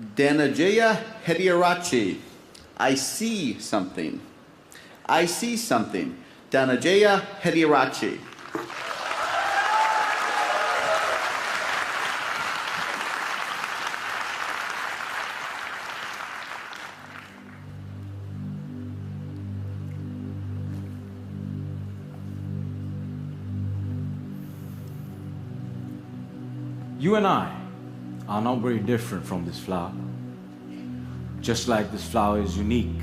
Danajaya Hediarachi. I see something. I see something. Danajaya Hediarachi. You and I are not very different from this flower. Just like this flower is unique,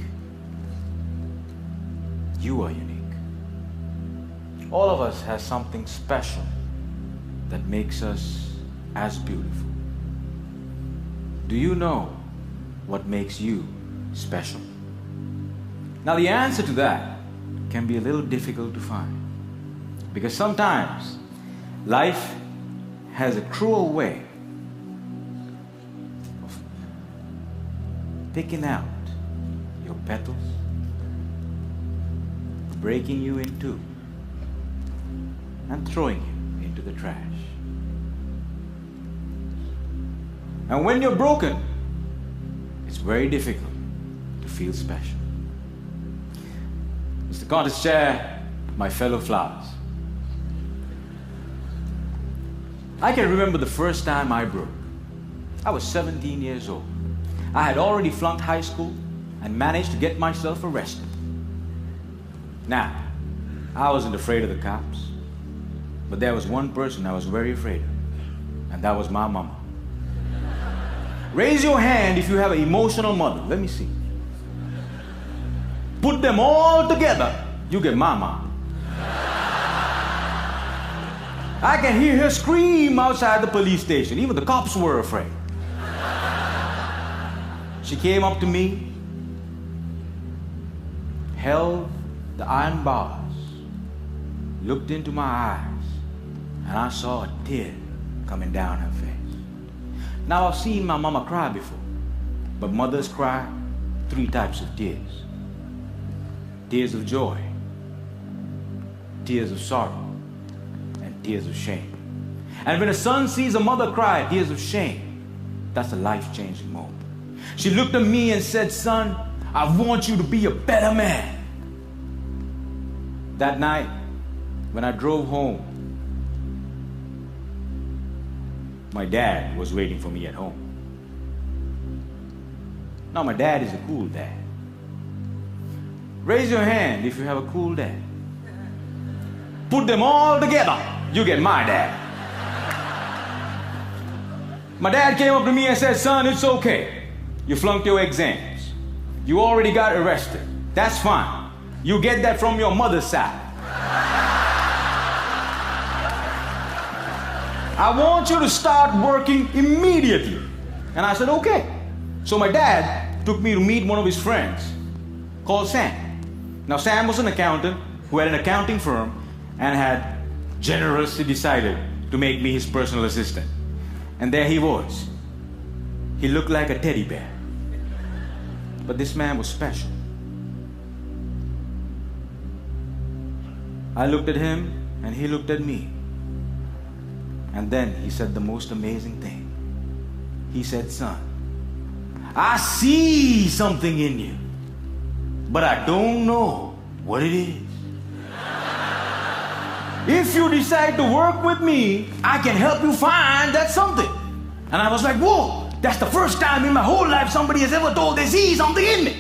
you are unique. All of us has something special that makes us as beautiful. Do you know what makes you special? Now the answer to that can be a little difficult to find, because sometimes life has a cruel way of picking out your petals, breaking you in two, and throwing you into the trash. And when you're broken, it's very difficult to feel special. Mr. Contest Chair, my fellow flowers, I can remember the first time I broke. I was 17 years old. I had already flunked high school and managed to get myself arrested. Now, I wasn't afraid of the cops, but there was one person I was very afraid of, and that was my mama. Raise your hand if you have an emotional mother. Let me see. Put them all together, you get mama. I can hear her scream outside the police station. Even the cops were afraid. She came up to me, held the iron bars, looked into my eyes, and I saw a tear coming down her face. Now, I've seen my mama cry before, but mothers cry 3 types of tears. Tears of joy, tears of sorrow, and tears of shame. And when a son sees a mother cry tears of shame, that's a life-changing moment. She looked at me and said, "Son, I want you to be a better man." That night, when I drove home, my dad was waiting for me at home. Now, my dad is a cool dad. Raise your hand if you have a cool dad. Put them all together, you get my dad. My dad came up to me and said, "Son, it's okay. You flunked your exams. You already got arrested. That's fine. You get that from your mother's side. I want you to start working immediately." And I said, "Okay." So my dad took me to meet one of his friends called Sam. Now, Sam was an accountant who had an accounting firm and had generously decided to make me his personal assistant. And there he was. He looked like a teddy bear. But this man was special. I looked at him and he looked at me. And then he said the most amazing thing. He said, "Son, I see something in you, but I don't know what it is. If you decide to work with me, I can help you find that something." And I was like, "Whoa, that's the first time in my whole life somebody has ever told they see something in me."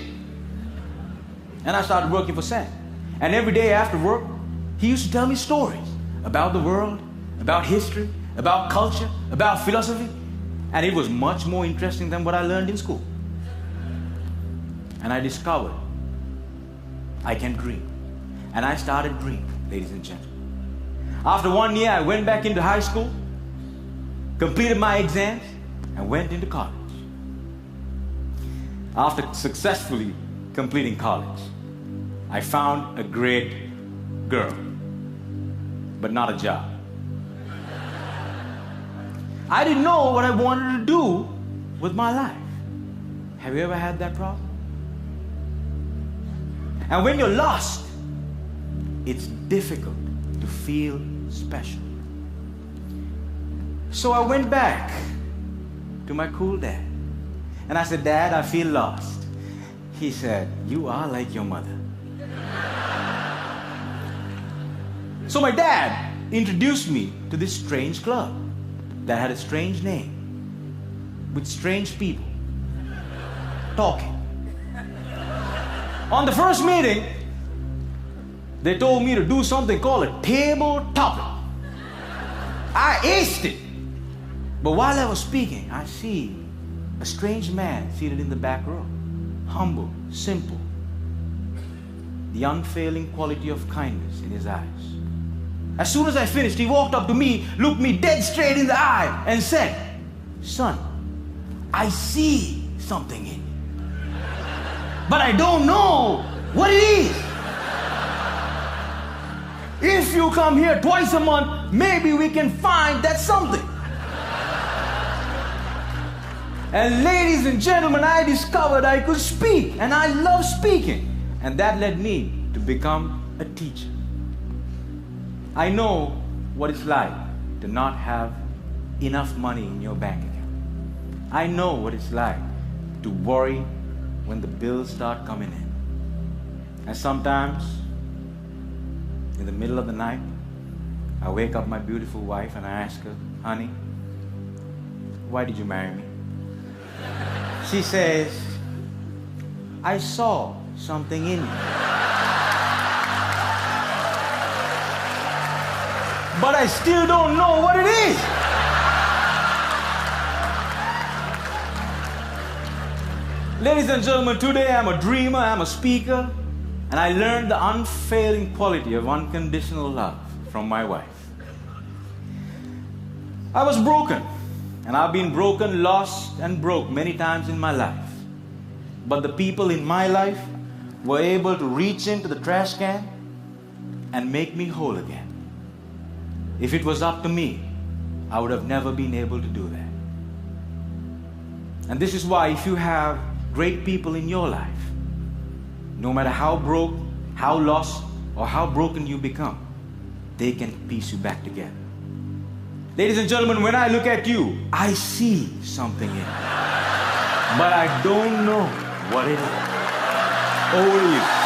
And I started working for Sam. And every day after work, he used to tell me stories about the world, about history, about culture, about philosophy. And it was much more interesting than what I learned in school. And I discovered I can dream. And I started dreaming, ladies and gentlemen. After 1 year, I went back into high school, completed my exams, and went into college. After successfully completing college, I found a great girl, but not a job. I didn't know what I wanted to do with my life. Have you ever had that problem? And when you're lost, it's difficult to feel special. So I went back to my cool dad And I said, Dad, I feel lost. He said, you are like your mother. So my dad introduced me to this strange club that had a strange name, with strange people talking. On the first meeting, they told me to do something called a table topic. I aced it. But while I was speaking, I see a strange man seated in the back row. Humble, simple. The unfailing quality of kindness in his eyes. As soon as I finished, he walked up to me, looked me dead straight in the eye, and said, son, I see something in you, but I don't know what it is. If you come here twice a month, maybe we can find that something. And ladies and gentlemen, I discovered I could speak, and I love speaking. And that led me to become a teacher. I know what it's like to not have enough money in your bank account. I know what it's like to worry when the bills start coming in. And sometimes, in the middle of the night, I wake up my beautiful wife and I ask her, honey, why did you marry me? She says, I saw something in you. But I still don't know what it is. Ladies and gentlemen, today I'm a dreamer, I'm a speaker, and I learned the unfailing quality of unconditional love from my wife. I was broken, and I've been broken, lost, and broke many times in my life. But the people in my life were able to reach into the trash can and make me whole again. If it was up to me, I would have never been able to do that. And this is why if you have great people in your life, no matter how broke, how lost, or how broken you become, they can piece you back together. Ladies and gentlemen, when I look at you, I see something in you. But I don't know what it is. Over to you.